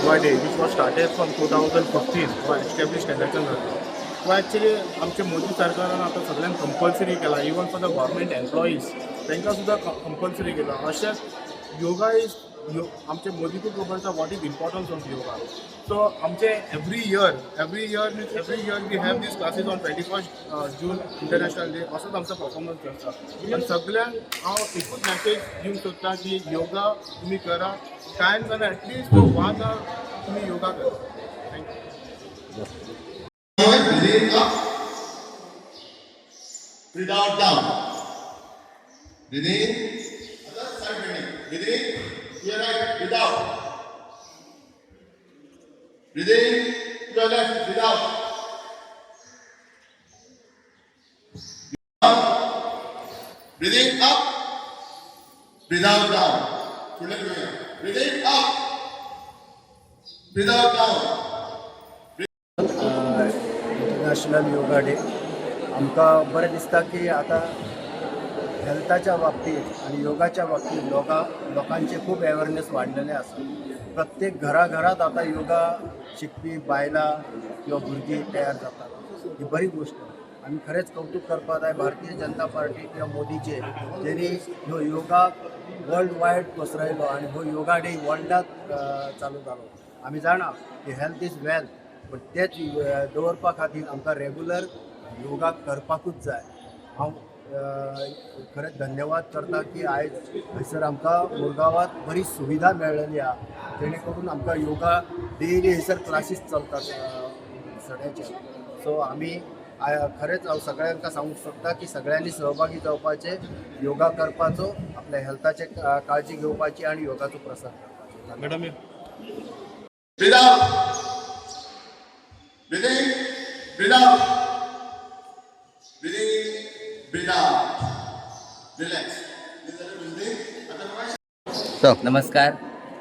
Yoga Day, which was started from 2015, was established election जातो. तो actually आमचे मोदी सरकारान आता सगळ्यांक कंपल्सरी केला, even for the government employees तांकां सुद्दां कंपल्सरी केला. अशेंच योगा इज आमचे मोदीकूच खबर आसा what is importance of yoga. So आमचे every year we have these classes on 21 June international day. असोच आमचा परफॉर्मन्स आसता. पण सगळ्यांक हांव एकूच मॅसेज दिवंक सोदता की योगा तुम्ही करा. कांय जाल्यार एटलीस्ट 1 hour तुम्ही योगा करा. Thank you. Breathe up, breathe out, down. Breathe in, other side bending. Breathe in, your right, breathe out. Breathe in, your left, breathe out. Breathe in up, breathe out, down. Breathe in up, breathe out, down. International yoga day आमकां बरें दिसता की आता हेल्थाच्या बाबतीत आणि योगाच्या बाबतीत लोकांचे खूप अवेअरनेस वाढलेले आसा. प्रत्येक घराघरात आता योगा शिकपी बायलां किंवा भुरगीं तयार जातात. ही बरी गोष्ट. आमी खरेंच कौतुक करपाक जाय भारतीय जनता पार्टी किंवा मोदीचे, जेणी ह्यो योगा वर्ल्ड वायड पसरयलो आणि हो योगा डे वर्ल्डात चालू जालो. आमी जाणा की हेल्थ इज वेल्थ, पण तेच दवरपा खातीर आमकां रेगुलर योगा करपाकूच जाय. हांव खरेंच धन्यवाद करता की आयज हयसर आमकां मुरगांवांत बरी सुविधा मेळ्ळेली आहा, जेणे करून आमकां योगा डेली हयसर क्लासीस चलतात सड्याचे. सो आमी खरेंच हांव सगळ्यांका सांगूंक सोदता की सगळ्यांनी सहभागी जावपाचे, योगा करपाचो, आपल्या हेल्थाचे काळजी घेवपाची आणि योगाचो प्रसार करपाचो. Madam Breathe out. Breathe in, breathe out. Breathe in, breathe out. Relax. नमस्कार.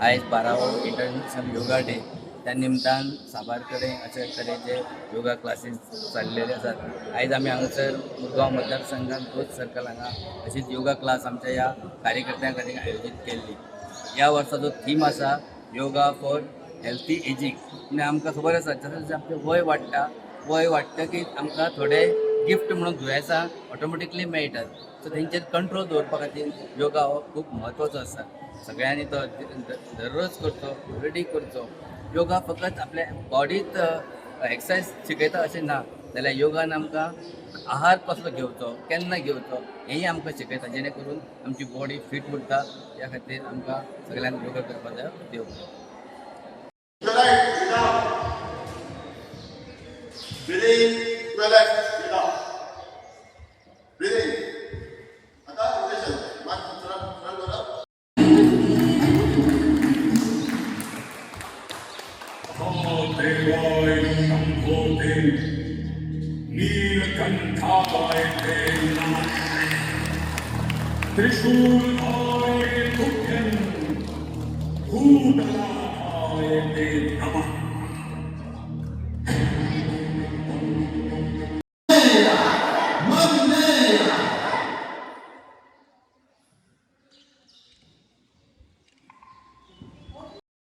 आयज 12वो इंटरनॅशनल योगा डे. त्या निमतान साबारकडे अशा तरेचे योगा क्लासीस चाललेले आसात. आयज आमी हांगासर मुरगांव मतदारसंघात रोज सर्कल हांगा अशीच योगा क्लास आमच्या ह्या कार्यकर्त्यां खातीर आयोजीत केल्ली. ह्या वर्साचो थीम आसा योगा फॉर हेल्थी एजींग. म्हणजे आमकां खबर आसा जशें जशें आमचें वय वाडटकीच आमकां थोडे गिफ्ट म्हणून दुयेंसां ऑटोमॅटिकली मेळटात. सो तेंचेर कंट्रोल दवरपा खातीर योगा हो खूब म्हत्वाचो आसा. सगळ्यांनी तो दररोज करचो, एवरीडे करचो. योगा फकत आपल्या बॉडीत एक्सरसायज शिकयता अशें ना, जाल्यार योगान आमकां आहार कसलो घेवचो, केन्ना घेवचो हेंय आमकां शिकयता, जेणे करून आमची बॉडी फिट उरता. ह्या खातीर आमकां सगळ्यांक योगा करपाक जाय. देव बरें. Right, breathe out. Breathe in, your left, breathe out. Breathe in. आता rotation. मान सरळ करा. देवाय शंभोते नीलकंठाय ते नमः. त्रिशूलधाय तुभ्यं भूतनाथाय ते नमः.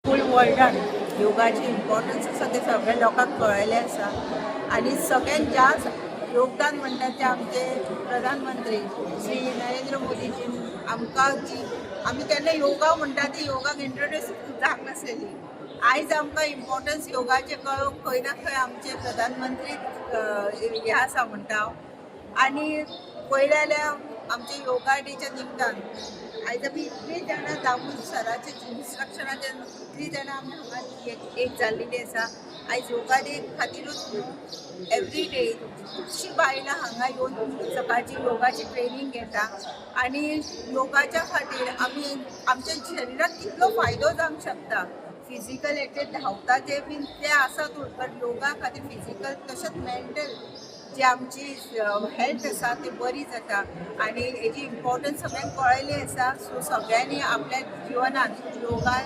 फूल वर्ल्डान योगाची इम्पॉर्टन्स आसा ते सगळ्या लोकांक कळयलें आसा. आनी सगळ्यात जास्त योगदान म्हणटा ते आमचे प्रधानमंत्री श्री नरेंद्र मोदीजीन आमकां जी आमी केन्ना योगा म्हणटा ती योगाक इंट्रोड्यूस जावंक नासलेली. आयज आमकां इम्पॉर्टन्स योगाचे कळोवंक खंय ना खंय आमचे प्रधानमंत्री हे आसा म्हणटा हांव. आनी पळयलें जाल्यार आमच्या योगा डेच्या निमतान आयज आमी इतलीं जाणां जावून सराचे इन्स्ट्रक्शनाचे इतलीं जाणां आमी हांगा एक जाल्लेलीं आसा. आयज योगा डे खातीरूच न्हू, एवरी डे खुबशीं बायलां हांगा येवन सकाळची योगाची ट्रेनींग घेता. आनी योगाच्या खातीर आमी आमच्या शरिराक कितलो फायदो जावंक शकता. फिजिकल एक्टिव्ह धांवताचे बीन ते आसातूच, पण योगा खातीर फिजिकल तशेंच मेंटल जी आमची हेल्थ आसा ती बरी जाता. आनी हेजी इम्पॉर्टन्स सगळ्यांक कळयली आसा. सो सगळ्यांनी आपल्या जिवनात योगा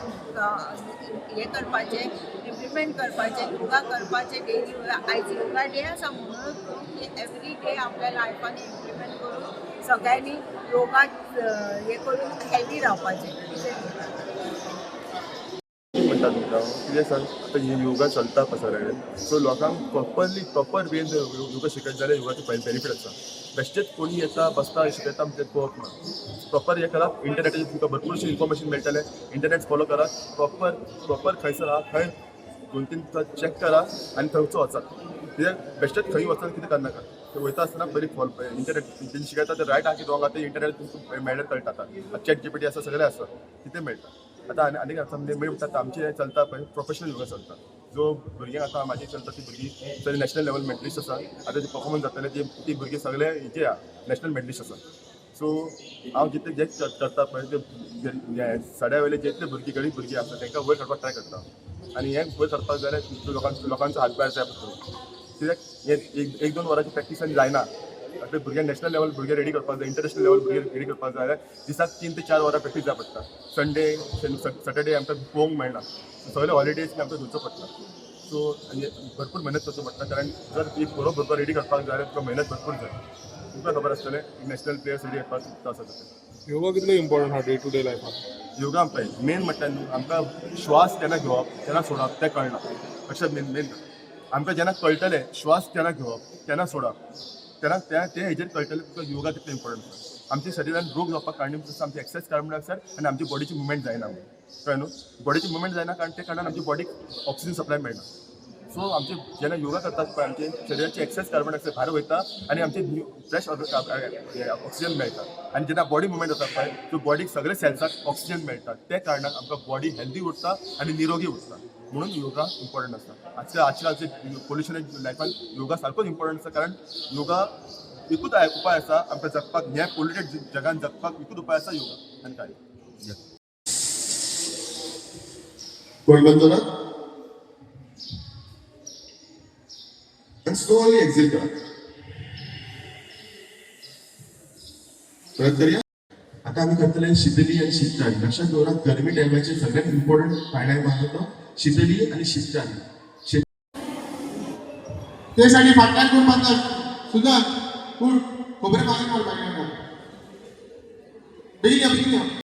हे करपाचें, इम्प्लिमेंट करपाचें, योगा करपाचें डेली. आयज योगा डे आसा म्हणूनच की एवरी डे आपल्या लायफान इम्प्लिमेंट करून सगळ्यांनी योगा हे करून हेल्दी रावपाचें. म्हणटा तुमकां कितें सांग आतां ही योगा चलता पसरडेन सो लोकांक प्रॉपर वेन योगा शिकयत जाल्यार योगाचे बेनिफीट आसा बेश्टेच कोणी येता बसता शिकयता म्हणजे पळोवप ना प्रॉपर हे करात इंटरनेटाचेर तुमकां भरपूरशें इन्फॉर्मेशन मेळटलें इंटरनेट फॉलो करात प्रॉपर खंयसर आहा थंय 2-3 चॅक करा आनी थंयचो वचात कित्याक बेश्टेच खंय वचून कितें करनाका ते वयता आसतना बरी फॉलो इंटरनेट जेन्ना शिकयता ते रायट आहा की रॉंग आहा ते इंटरनेट तुमकां मेळ्ळें कळटा आतां चॅट जीपीटी आसा सगळें आसा कितें मेळटा आतां आनीक आसा म्हणजे म्हणटा आमचें हें चलता पळय प्रोफेशनल योगा चलता जो भुरग्यांक आतां म्हाजी चलता ती भुरगीं सगळीं नॅशनल लेवल मेडलिस्ट आसा आतां जे परफॉर्मन्स जातले ती भुरगीं सगळे हेचे आहा नॅशनल मेडलिस्ट आसा सो हांव जितले जे करता पळय ते सड्या वयले जितले भुरगीं गरीब भुरगीं आसा तांकां वयर काडपाक ट्राय करता आनी हें वयर करपाक जाल्यार लोकांचो हातभार जाय पडटलो कित्याक हें 1-2 वरांची प्रॅक्टिसान जायना आतां भुरग्यांक नॅशनल लेवल भुरगे रेडी करपाक जाय इंटरनॅशनल लेवल भुरगे रेडी करपाक जाय जाल्यार दिसाक 3 ते 4 वरां प्रॅक्टीस जाय पडटा संडे सॅटर्डे आमकां पळोवंक मेळना सगळे हॉलिडेज आमकां धरचो पडटा सो भरपूर मेहनत करचो पडटा कारण जर एक बरो भुरगो रेडी करपाक जाय जाल्यार तुका मेहनत भरपूर जाय तुमकां खबर आसतलें नॅशनल प्लेयर्स रेडी करपाक चिंतता आसा तशें योगा कितलो इम्पॉर्टंट आहा डे टू डे लायफान योगा पळय मेन म्हटल्यार न्हू आमकां श्वास केन्ना घेवप केन्ना सोडप तें कळना अशें मेन आमकां जेन्ना कळटलें श्वास केन्ना घेवप केन्ना सोडप तेन्ना ते हेजेर कळटलें तुका योगा कितलो इम्पॉर्टंट आसा आमच्या शरिरान रोग जावपाक कारण आमची एक्सरसाइज कार्बन डायऑक्सायड आनी आमची बॉडीची मुवमेंट जायना कळ्ळें न्हू बॉडीची मुवमेंट जायना कारण ते कारणान आमची बॉडीक ऑक्सिजन सप्लाय मेळना सो आमचे जेन्ना योगा करतात पळय आमचे शरिराची एक्सरसाइज कार्बन डायऑक्सायड भायर वयता आनी आमचे फ्रेश ऑक्सिजन मेळटा आनी जेन्ना बॉडी मुवमेंट जाता पळय सो बॉडीक सगळे सेल्साक ऑक्सिजन मेळटा त्या कारणान आमकां बॉडी हेल्दी उरता आनी निरोगी उरता म्हणून योगा इम्पॉर्टंट आसता आजकालचे पोल्युशन लायफान योगा सारकोच इम्पॉर्टंट आसा कारण योगा एकूच उपाय आसा आमकां जगपाक ह्या पोल्युटेड जगान जगपाक एकूच उपाय आसा योगा आनी काय कोण बंद करा आणि स्लोली एक्झिट करा परत करूया आता आम्ही करतले शीतली आणि शीतकाळी लक्षात दवरा गरमी टायमाचे सगळ्यात इम्पॉर्टंट फायनल मानतो शीतली आणि शीतकाळी त्यासाठी फाटल्यान कोण बांधतात सुद्धा कोण खोबरे मागे मार पाहिजे begin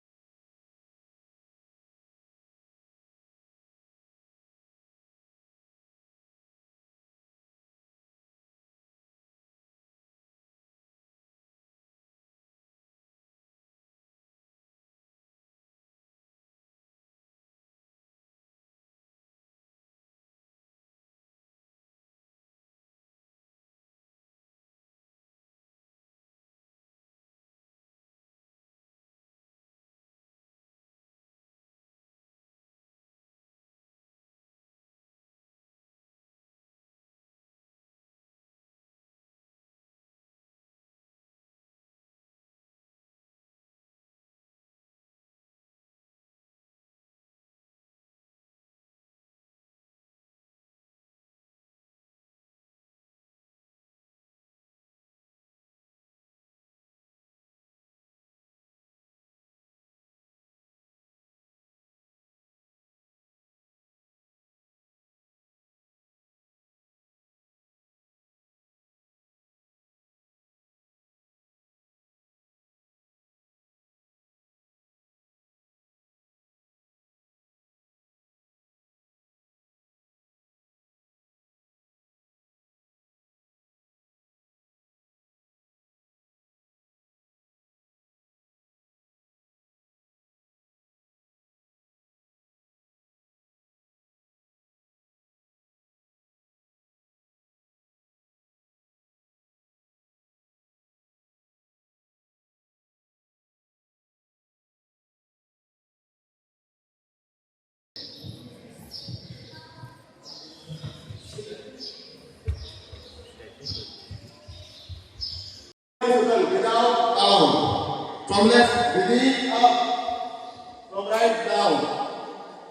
without down. From left, breathing up. From right, down.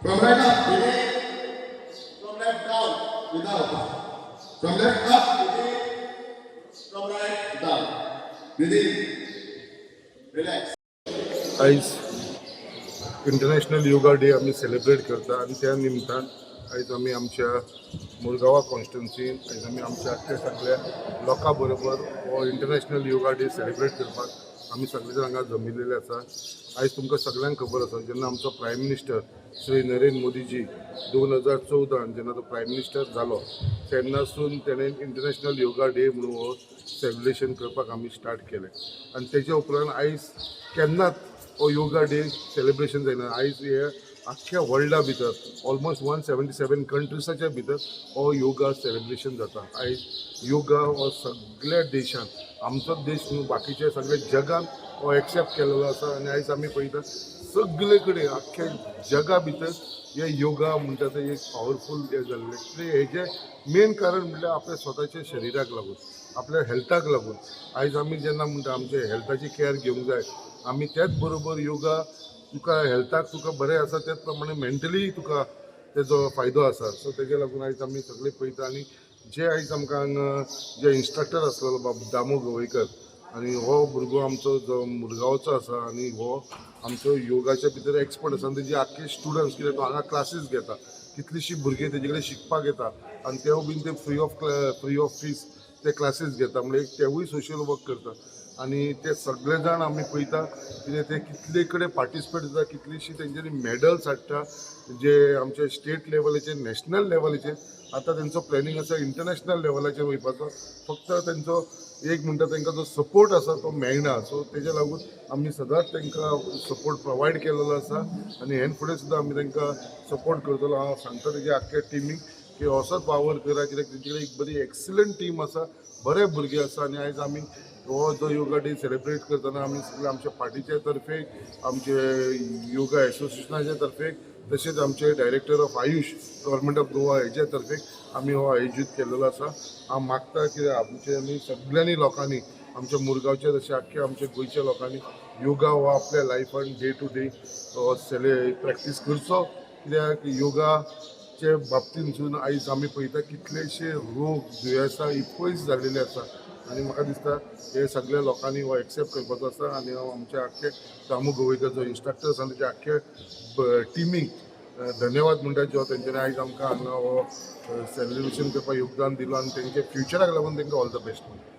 From right up, breathing. From left, down. Without. From left up, breathing. From right, down. Breathing. Relax. आयज इंटरनॅशनल योगा डे आमी सेलिब्रेट करता आनी त्या निमतान आयज आमी आमच्या मुरगांवा कॉन्स्टिट्युन्सीन आयज आमी आमच्या सगळ्या लोकां बरोबर हो इंटरनॅशनल योगा डे सेलिब्रेट करपाक आमी सगळे जाण हांगा जमिल्लेले आसा. आयज तुमकां सगळ्यांक खबर आसा जेन्ना आमचो प्रायम मिनिस्टर श्री नरेंद्र मोदीजी 2014 जेन्ना तो प्रायम मिनिस्टर जालो तेन्नासून तेणें इंटरनॅशनल योगा डे म्हणून हो सेलिब्रेशन करपाक आमी स्टार्ट केलें. आनी तेच्या उपरांत आयज केन्नाच हो योगा डे सेलिब्रेशन जायना. आयज हे आख्ख्या वर्ल्डा भितर ऑलमोस्ट 177 कंट्रीसाच्या भितर हो योगा सेलिब्रेशन जाता. आयज योगा हो सगळ्या देशान आमचोच देश न्हू बाकीच्या सगळ्या जगान हो एक्सेप्ट केलेलो आसा. आनी आयज आमी पळयता सगळे कडेन आख्ख्या जगा भितर हे योगा म्हणटा ते एक पावरफूल हे जाल्लें. हेजें मेन कारण म्हणल्यार आपल्या स्वताच्या शरिराक लागून आपल्या हेल्थाक लागून. आयज आमी जेन्ना म्हणटा आमचे हेल्थाची केअर घेवंक जाय आमी त्याच बरोबर योगा तुका हेल्थाक तुका बरें आसा त्याच प्रमाणे मेंटली तुका तेजो फायदो आसा. सो तेजे लागून आयज आमी सगळे पळयता. आनी जे आयज आमकां हांगा जे इन्स्ट्रक्टर आसलेलो बाब दामू गवयकर आनी हो भुरगो आमचो जो मुरगांवचो आसा आनी हो आमचो योगाच्या भितर एक्सपर्ट आसा. आनी तेजे आख्खे स्टुडंट्स कित्याक तो हांगा क्लासीस घेता कितलींशीं भुरगीं तेजे कडेन शिकपाक येता आनी तेवू बीन ते फ्री ऑफ फीस ते क्लासीस घेता. म्हणजे तेवूय सोशल वर्क करता. आनी ते सगळे जाण आमी पळयता कितें ते कितले कडेन पार्टिसिपेट जाता कितलीशीं तेंच्यांनी मेडल्स हाडटा जे आमचे स्टेट लेवलाचेर नॅशनल लेवलाचेर. आतां तेंचो प्लॅनिंग आसा इंटरनॅशनल लेवलाचेर वयपाचो. फक्त तेंचो एक म्हणटा तांकां जो सपोर्ट आसा तो मेळना. सो तेजे लागून आमी सदांच तांकां सपोर्ट प्रोवायड केलेलो आसा आनी हेन फुडें सुद्दां आमी तांकां सपोर्ट करतलो. हांव सांगता तेज्या आख्ख्या टिमीक की असोच वावर करा कित्याक तेंचे कडेन एक बरी एक्सिलंट टीम आसा बरे भुरगे आसा. आनी आयज आमी हो जो योगा डे सेलिब्रेट करतना आमी सगळे आमच्या पार्टीचे तर्फे आमचे योगा एसोसिएशनाचे तर्फे तशेंच आमचे director of Ayush government of Goa हेचे तर्फे आमी हो आयोजीत केलेलो आसा. हांव मागता की आमचे आमी सगळ्यांनी लोकांनी आमच्या मुरगांवच्या तशें आख्ख्या आमच्या गोंयच्या लोकांनी योगा हो आपल्या लायफान डे टू डे प्रॅक्टीस करचो. कित्याक योगाचे बाबतींतसून आयज आमी पळयता कितलेशे रोग दुयेंसां ही पयस जाल्लेली आसा. आनी म्हाका दिसता हे सगळ्या लोकांनी हो एक्सेप्ट करपाचो आसा. आनी हांव आमच्या आख्खे दामू गवयकर जो इन्स्ट्रक्टर आसा तेच्या आख्खे टिमीक धन्यवाद म्हणटा जो तेंच्यांनी आयज आमकां हांगा हो सेलिब्रेशन करपाक योगदान दिलो आनी तेंच्या फ्युचराक लागून तेंकां ऑल द बेस्ट म्हणटा.